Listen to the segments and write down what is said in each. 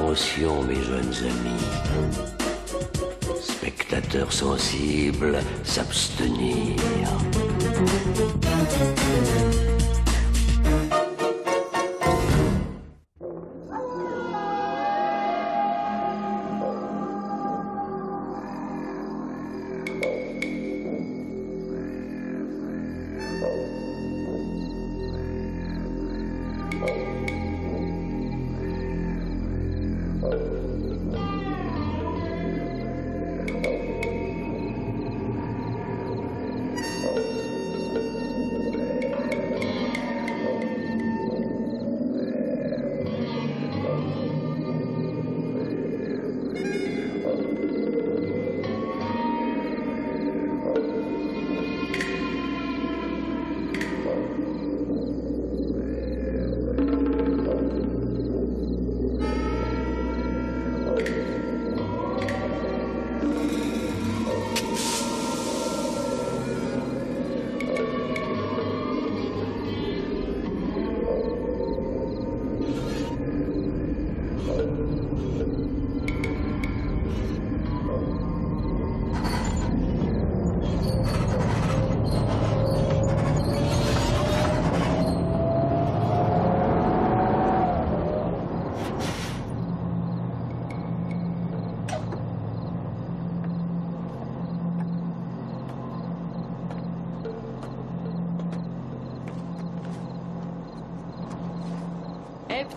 Attention, mes jeunes amis. Spectateurs sensibles, s'abstenir.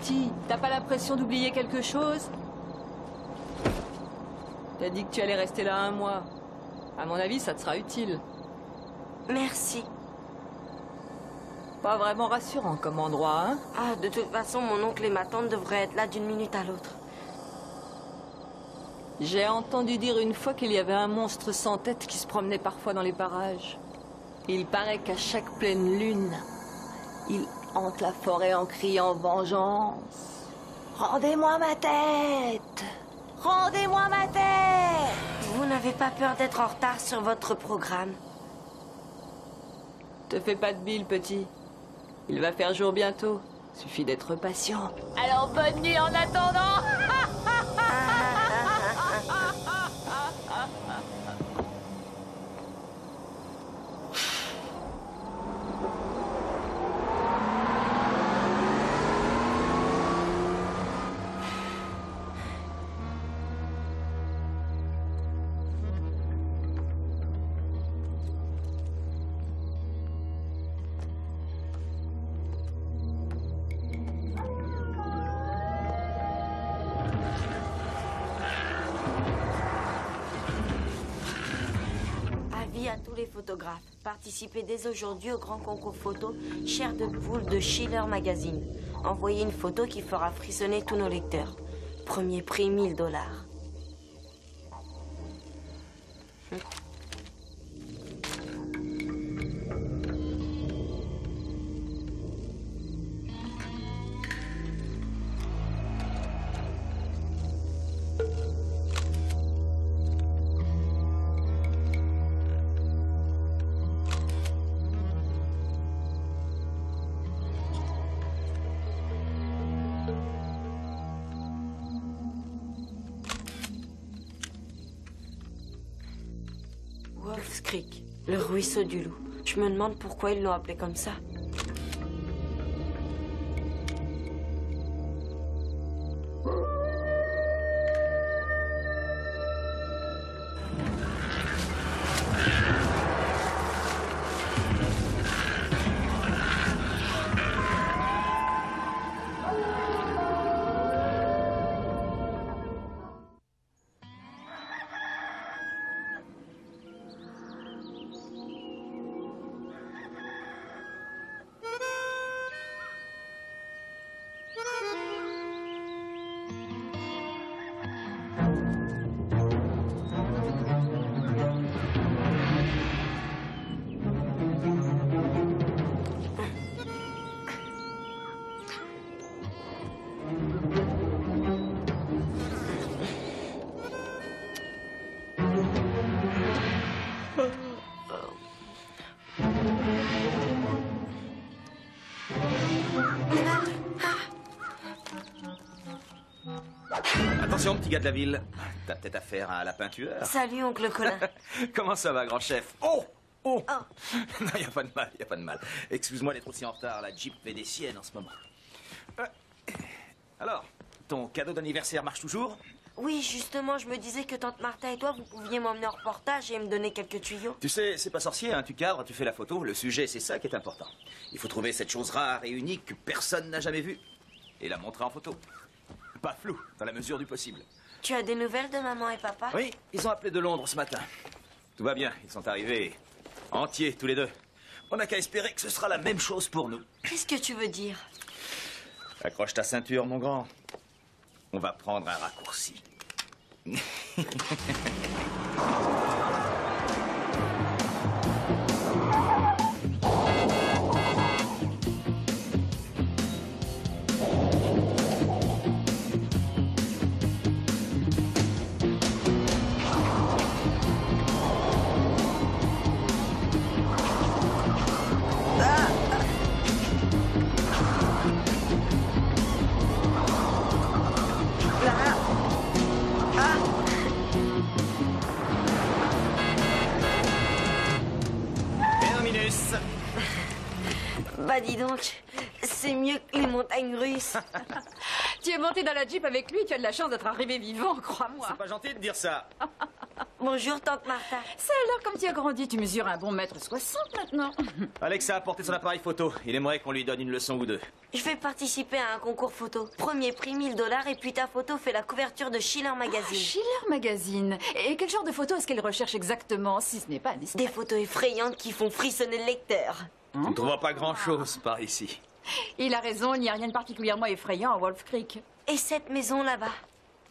Petit, t'as pas l'impression d'oublier quelque chose? T'as dit que tu allais rester là 1 mois. À mon avis, ça te sera utile. Merci. Pas vraiment rassurant comme endroit, hein? Ah, de toute façon, mon oncle et ma tante devraient être là d'une minute à l'autre. J'ai entendu dire une fois qu'il y avait un monstre sans tête qui se promenait parfois dans les parages. Il paraît qu'à chaque pleine lune, il hante la forêt en criant vengeance. Rendez-moi ma tête! Rendez-moi ma tête! Vous n'avez pas peur d'être en retard sur votre programme? Te fais pas de bile, petit. Il va faire jour bientôt. Suffit d'être patient. Alors bonne nuit en attendant! À tous les photographes, participez dès aujourd'hui au grand concours photo Chair de poule de Schiller Magazine. Envoyez une photo qui fera frissonner tous nos lecteurs. Premier prix, 1000 $. Wolf's Creek, le ruisseau du loup. Je me demande pourquoi ils l'ont appelé comme ça. Attention, petit gars de la ville. T'as peut-être affaire à un lapin tueur. Salut, oncle Colin. Comment ça va, grand chef? Oh! Oh! Non, y a pas de mal, y a pas de mal. Excuse-moi d'être aussi en retard, la Jeep fait des siennes en ce moment. Alors, ton cadeau d'anniversaire marche toujours? Oui, justement, je me disais que tante Martha et toi, vous pouviez m'emmener en reportage et me donner quelques tuyaux. Tu sais, c'est pas sorcier, hein. Tu cadres, tu fais la photo. Le sujet, c'est ça qui est important. Il faut trouver cette chose rare et unique que personne n'a jamais vue et la montrer en photo. Pas flou, dans la mesure du possible. Tu as des nouvelles de maman et papa? Oui, ils ont appelé de Londres ce matin. Tout va bien, ils sont arrivés entiers, tous les deux. On n'a qu'à espérer que ce sera la même chose pour nous. Qu'est-ce que tu veux dire? Accroche ta ceinture, mon grand. On va prendre un raccourci. Terminus. Bah dis donc, c'est mieux que les montagnes russes. Tu es monté dans la Jeep avec lui, tu as de la chance d'être arrivé vivant, crois-moi. C'est pas gentil de dire ça. Bonjour, tante Martha. Ça alors, comme tu as grandi, tu mesures un bon mètre 60 maintenant. Alexa a apporté son appareil photo. Il aimerait qu'on lui donne une leçon ou deux. Je vais participer à un concours photo. Premier prix, 1000 $, et puis ta photo fait la couverture de Schiller Magazine. Schiller Magazine. Et quel genre de photo est-ce qu'elle recherche exactement, si ce n'est pas indiscret? Des photos effrayantes qui font frissonner le lecteur. Tu ne trouveras pas grand-chose par ici. Il a raison, il n'y a rien de particulièrement effrayant à Wolf Creek. Et cette maison là-bas?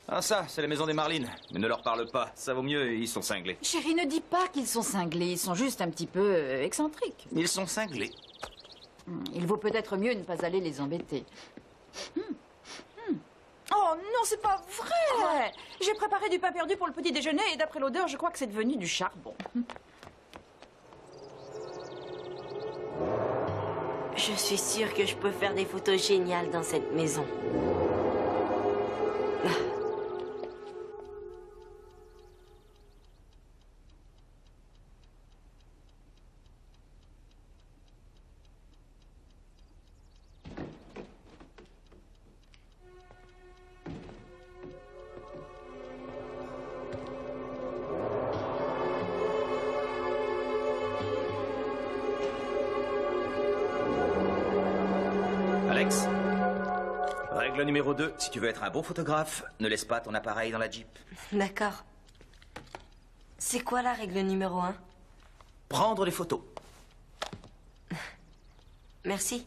Ah ça, c'est la maison des Marlines. Mais ne leur parle pas, ça vaut mieux, ils sont cinglés. Chérie, ne dis pas qu'ils sont cinglés, ils sont juste un petit peu excentriques. Ils sont cinglés. Il vaut peut-être mieux ne pas aller les embêter. Oh non, c'est pas vrai! J'ai préparé du pain perdu pour le petit déjeuner et d'après l'odeur, je crois que c'est devenu du charbon. Je suis sûre que je peux faire des photos géniales dans cette maison. Alex, règle numéro 2, si tu veux être un bon photographe, ne laisse pas ton appareil dans la Jeep. D'accord. C'est quoi la règle numéro 1? Prendre des photos. Merci.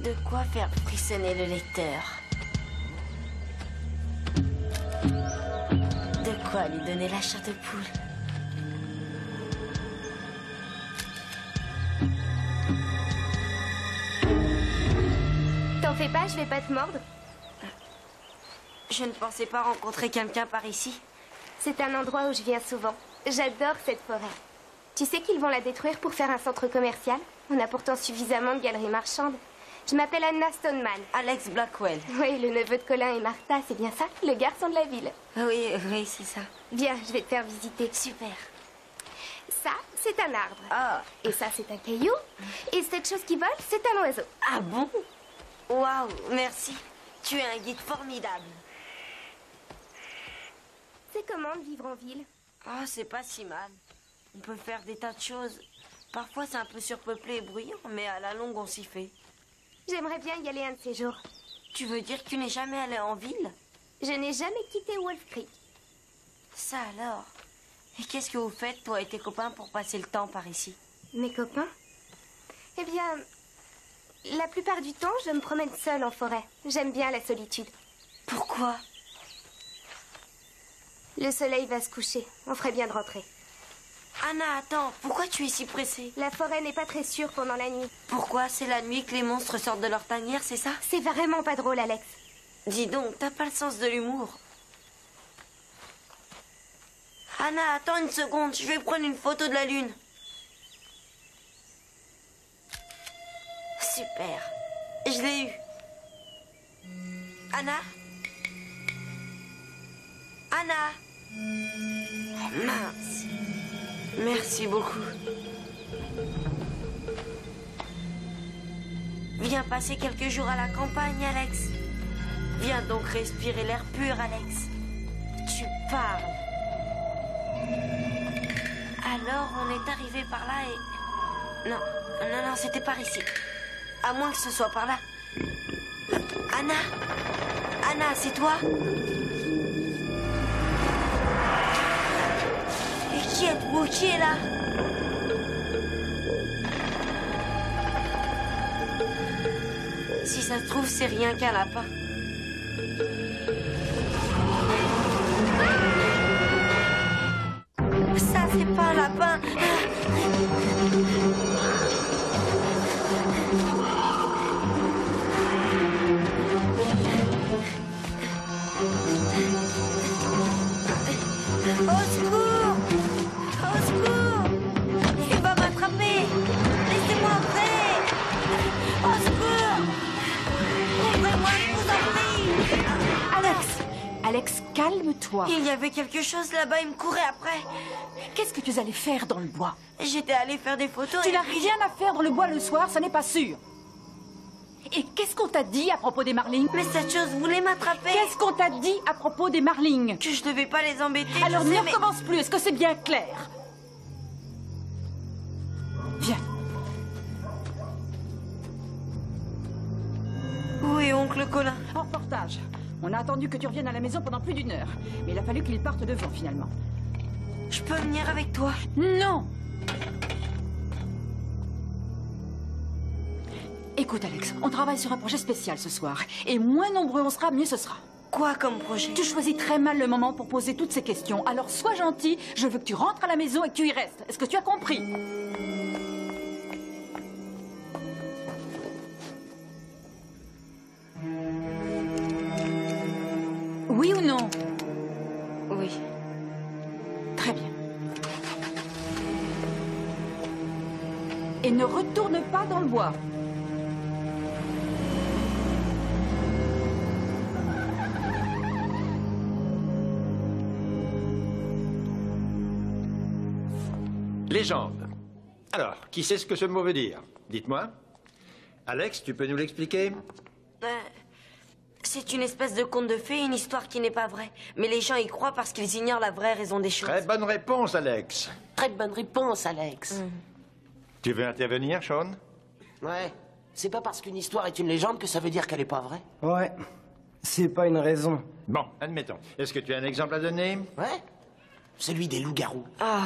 De quoi faire frissonner le lecteur. De quoi lui donner la chair de poule. T'en fais pas, je vais pas te mordre. Je ne pensais pas rencontrer quelqu'un par ici. C'est un endroit où je viens souvent. J'adore cette forêt. Tu sais qu'ils vont la détruire pour faire un centre commercial? On a pourtant suffisamment de galeries marchandes. Je m'appelle Anna Stoneman. Alex Blackwell. Oui, le neveu de Colin et Martha, c'est bien ça? Le garçon de la ville. Oui, oui, c'est ça. Viens, je vais te faire visiter. Super. Ça, c'est un arbre. Ah. Et ça, c'est un caillou. Et cette chose qui vole, c'est un oiseau. Ah bon? Waouh, merci. Tu es un guide formidable. C'est comment de vivre en ville? Ah, c'est pas si mal. On peut faire des tas de choses. Parfois, c'est un peu surpeuplé et bruyant, mais à la longue, on s'y fait. J'aimerais bien y aller un de ces jours. Tu veux dire que tu n'es jamais allé en ville? Je n'ai jamais quitté Wolf Creek. Ça alors. Et qu'est-ce que vous faites, toi et tes copains, pour passer le temps par ici? Mes copains? Eh bien, la plupart du temps, je me promène seule en forêt. J'aime bien la solitude. Pourquoi? Le soleil va se coucher. On ferait bien de rentrer. Anna, attends, pourquoi tu es si pressée? La forêt n'est pas très sûre pendant la nuit. Pourquoi? C'est la nuit que les monstres sortent de leur tanière, c'est ça? C'est vraiment pas drôle, Alex. Dis donc, t'as pas le sens de l'humour. Anna, attends une seconde, je vais prendre une photo de la lune. Super, je l'ai eu. Anna? Anna? Oh, mince. Merci beaucoup. Viens passer quelques jours à la campagne, Alex. Viens donc respirer l'air pur, Alex. Tu parles. Alors, on est arrivé par là et... Non, non, non, c'était par ici. À moins que ce soit par là. Anna? Anna, c'est toi? Et qui êtes-vous? Qui est là? Si ça se trouve, c'est rien qu'un lapin. Ça, c'est pas un lapin. Au secours! Au secours! Il va m'attraper! Laissez-moi entrer! Au secours! Ouvrez-moi, je vous en prie! Alex! Alex, calme-toi. Il y avait quelque chose là-bas, il me courait après. Qu'est-ce que tu allais faire dans le bois? J'étais allée faire des photos Tu et n'as puis- rien à faire dans le bois le soir, ça n'est pas sûr. Et qu'est-ce qu'on t'a dit à propos des marlings? Mais cette chose voulait m'attraper. Qu'est-ce qu'on t'a dit à propos des marlings? Que je devais pas les embêter. Alors je ne sais, mais- recommence plus, est-ce que c'est bien clair? Viens. Où est oncle Colin? En reportage. On a attendu que tu reviennes à la maison pendant plus d'une heure. Mais il a fallu qu'il parte devant finalement. Je peux venir avec toi? Non! Écoute Alex, on travaille sur un projet spécial ce soir. Et moins nombreux on sera, mieux ce sera. Quoi comme projet? Tu choisis très mal le moment pour poser toutes ces questions. Alors sois gentil, je veux que tu rentres à la maison et que tu y restes. Est-ce que tu as compris? Oui ou non? Oui. Très bien. Et ne retourne pas dans le bois. Légende. Alors, qui sait ce que ce mot veut dire? Dites-moi. Alex, tu peux nous l'expliquer? C'est une espèce de conte de fées, une histoire qui n'est pas vraie. Mais les gens y croient parce qu'ils ignorent la vraie raison des choses. Très bonne réponse, Alex. Très bonne réponse, Alex. Tu veux intervenir, Sean? Ouais. C'est pas parce qu'une histoire est une légende que ça veut dire qu'elle est pas vraie. Ouais, c'est pas une raison. Bon, admettons. Est-ce que tu as un exemple à donner? Ouais. Celui des loups-garous. Ah,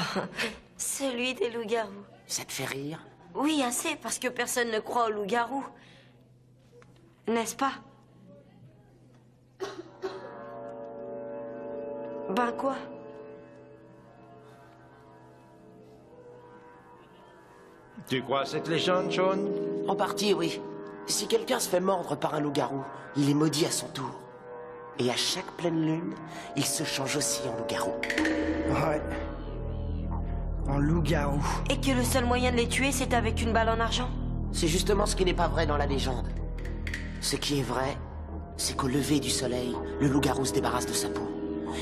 celui des loups-garous. Ça te fait rire? Oui, assez, parce que personne ne croit aux loups-garous. N'est-ce pas? Ben quoi? Tu crois à cette légende, Sean? En partie, oui. Si quelqu'un se fait mordre par un loup-garou, il est maudit à son tour. Et à chaque pleine lune, il se change aussi en loup-garou. Ouais. En loup-garou. Et que le seul moyen de les tuer, c'est avec une balle en argent? C'est justement ce qui n'est pas vrai dans la légende. Ce qui est vrai, c'est qu'au lever du soleil, le loup-garou se débarrasse de sa peau.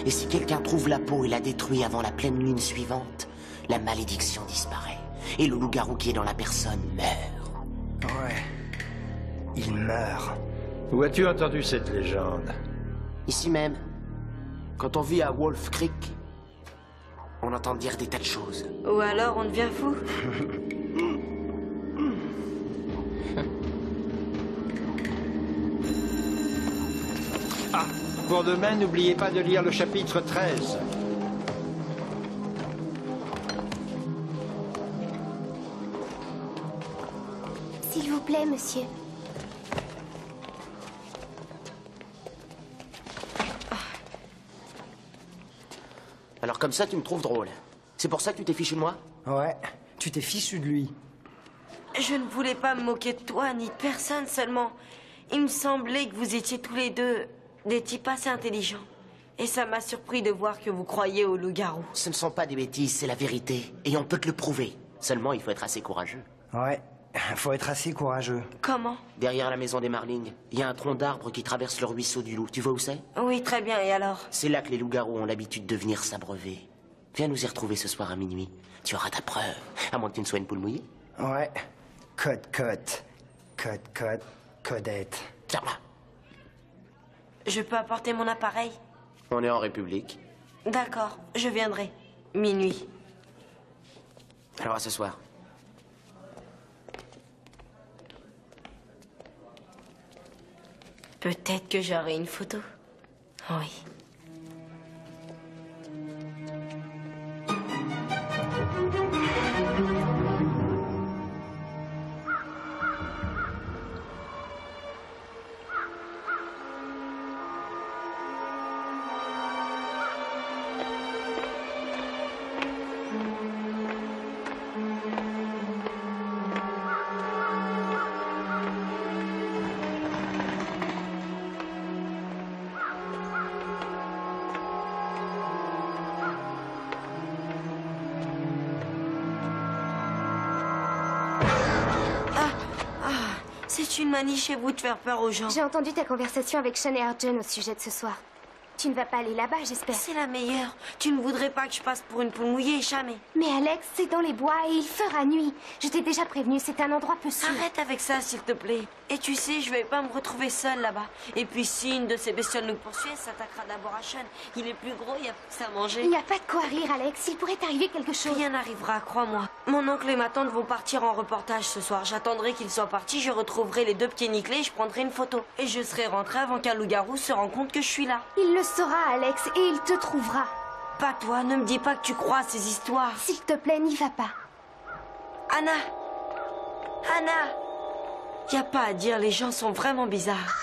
Et si quelqu'un trouve la peau et la détruit avant la pleine lune suivante, la malédiction disparaît. Et le loup-garou qui est dans la personne meurt. Ouais. Il meurt. Où as-tu entendu cette légende? Ici même, quand on vit à Wolf Creek, on entend dire des tas de choses. Ou alors on devient fou. Ah, pour demain, n'oubliez pas de lire le chapitre 13. S'il vous plaît, monsieur. Alors comme ça, tu me trouves drôle. C'est pour ça que tu t'es fichu de moi? Ouais. Tu t'es fichu de lui. Je ne voulais pas me moquer de toi ni de personne, seulement il me semblait que vous étiez tous les deux des types assez intelligents. Et ça m'a surpris de voir que vous croyez au loup-garou. Ce ne sont pas des bêtises, c'est la vérité. Et on peut te le prouver. Seulement, il faut être assez courageux. Ouais. Faut être assez courageux. Comment? Derrière la maison des Marlings, il y a un tronc d'arbre qui traverse le ruisseau du loup. Tu vois où c'est? Oui, très bien, et alors? C'est là que les loups-garous ont l'habitude de venir s'abreuver. Viens nous y retrouver ce soir à minuit. Tu auras ta preuve. À moins que tu ne sois une poule mouillée. Ouais. Cote. Codette. Tiens-la. Je peux apporter mon appareil? On est en République. D'accord, je viendrai. Minuit. Alors à ce soir. Peut-être que j'aurai une photo. Oui. C'est une manie chez vous de faire peur aux gens. J'ai entendu ta conversation avec Sean et Arjun au sujet de ce soir. Tu ne vas pas aller là-bas, j'espère. C'est la meilleure. Tu ne voudrais pas que je passe pour une poule mouillée, jamais. Mais Alex, c'est dans les bois et il fera nuit. Je t'ai déjà prévenu, c'est un endroit peu sûr. Arrête avec ça, s'il te plaît. Et tu sais, je vais pas me retrouver seule là-bas. Et puis si une de ces bestioles nous poursuit, elle s'attaquera d'abord à Sean. Il est plus gros, il y a plus que ça à manger. Il n'y a pas de quoi rire, Alex. Il pourrait t'arriver quelque chose. Rien n'arrivera, crois-moi. Mon oncle et ma tante vont partir en reportage ce soir. J'attendrai qu'ils soient partis, je retrouverai les deux pieds nickelés et je prendrai une photo. Et je serai rentrée avant qu'un loup-garou se rende compte que je suis là. Il le saura, Alex, et il te trouvera. Pas toi, ne me dis pas que tu crois à ces histoires. S'il te plaît, n'y va pas. Anna! Y a pas à dire, les gens sont vraiment bizarres.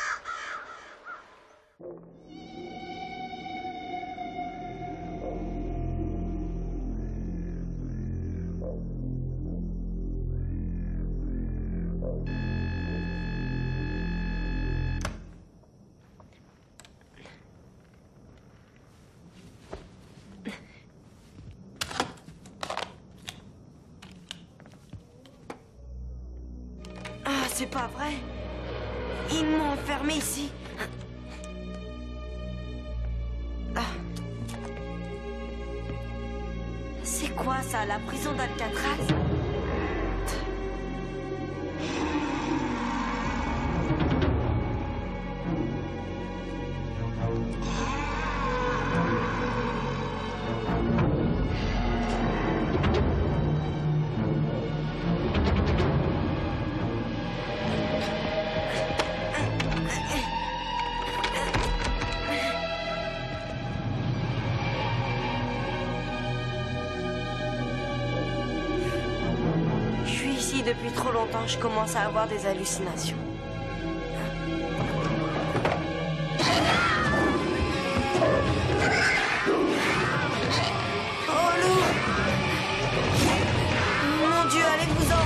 C'est pas vrai. Ils m'ont enfermé ici. C'est quoi ça, la prison d'Alcatraz? Depuis trop longtemps, je commence à avoir des hallucinations. Oh, loup! Mon Dieu, allez-vous-en!